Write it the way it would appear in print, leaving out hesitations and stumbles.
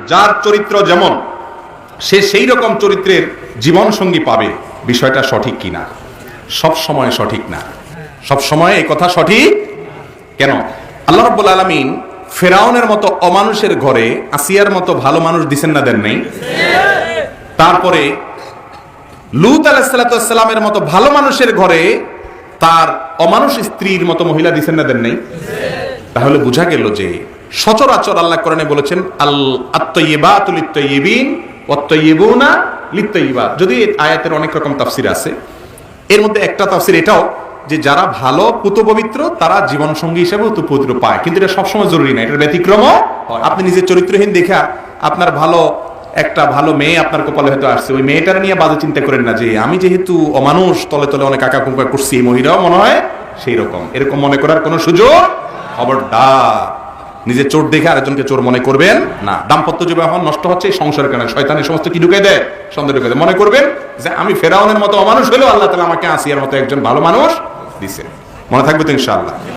যার চরিত্র যেমন সে সেই রকম চরিত্রের জীবন সঙ্গী পাবে, বিষয়টা সঠিক কিনা? সব সময় সঠিক না। সব সময় এই কথা সঠিক কেন? আল্লাহ রাব্বুল আলামিন ফেরাউনের মতো অমানুষের ঘরে আসিয়ার মতো ভালো মানুষ দিছেন না, দেন নাই? তারপরে লূত আলাইহিস সালামের মতো ভালো মানুষের ঘরে তার অমানুষ স্ত্রীর মতো মহিলা দিছেন না, দেন নাই? তাহলে বোঝা গেল যে সচরাচর আল্লাহ কোরআনে বলেছেন আল আত-তাইয়্যিবাতু লিত-তাইয়্যিবিন ওয়াত-তাইয়্যিবুনা লিত-তাইয়্যিবাত। যদি আয়াতের অনেক রকম তাফসীর আছে, এর মধ্যে একটা তাফসীর এটাও যে যারা ভালো পুত পবিত্র তারা জীবন সঙ্গী হিসেবে পবিত্র পায়, কিন্তু এটা সবসময় জরুরি না, এটার ব্যতিক্রমও হয়। আপনি নিজের চরিত্রহীন দেখা আপনার ভালো একটা ভালো মেয়ে আপনার কপালে হয়তো আসছে, ওই মেয়েটার নিয়ে বাজে চিন্তা করেন না যে আমি যেহেতু অমানুষ তলে তলে অনেক কাকা কুঙ্কা করছি, এই মহিলাও মনে হয় সেই রকম। এরকম মনে করার কোনো সুযোগ, খবরদার। নিজের চোর দেখে আরেকজনকে চোর মনে করবেন না। দাম্পত্য জীবন এখন নষ্ট হচ্ছে এই সংসারের কারণে। শয়তানের সমস্ত কি ঢুকে দেয়? সন্দেহ ঢুকে দেয়। মনে করবেন যে আমি ফেরাউনের মতো অমানুষ হলেও আল্লাহ তাআলা আমাকে আসিয়ার মতো একজন ভালো মানুষ দিছে। মনে থাকবে তো ইনশাআল্লাহ।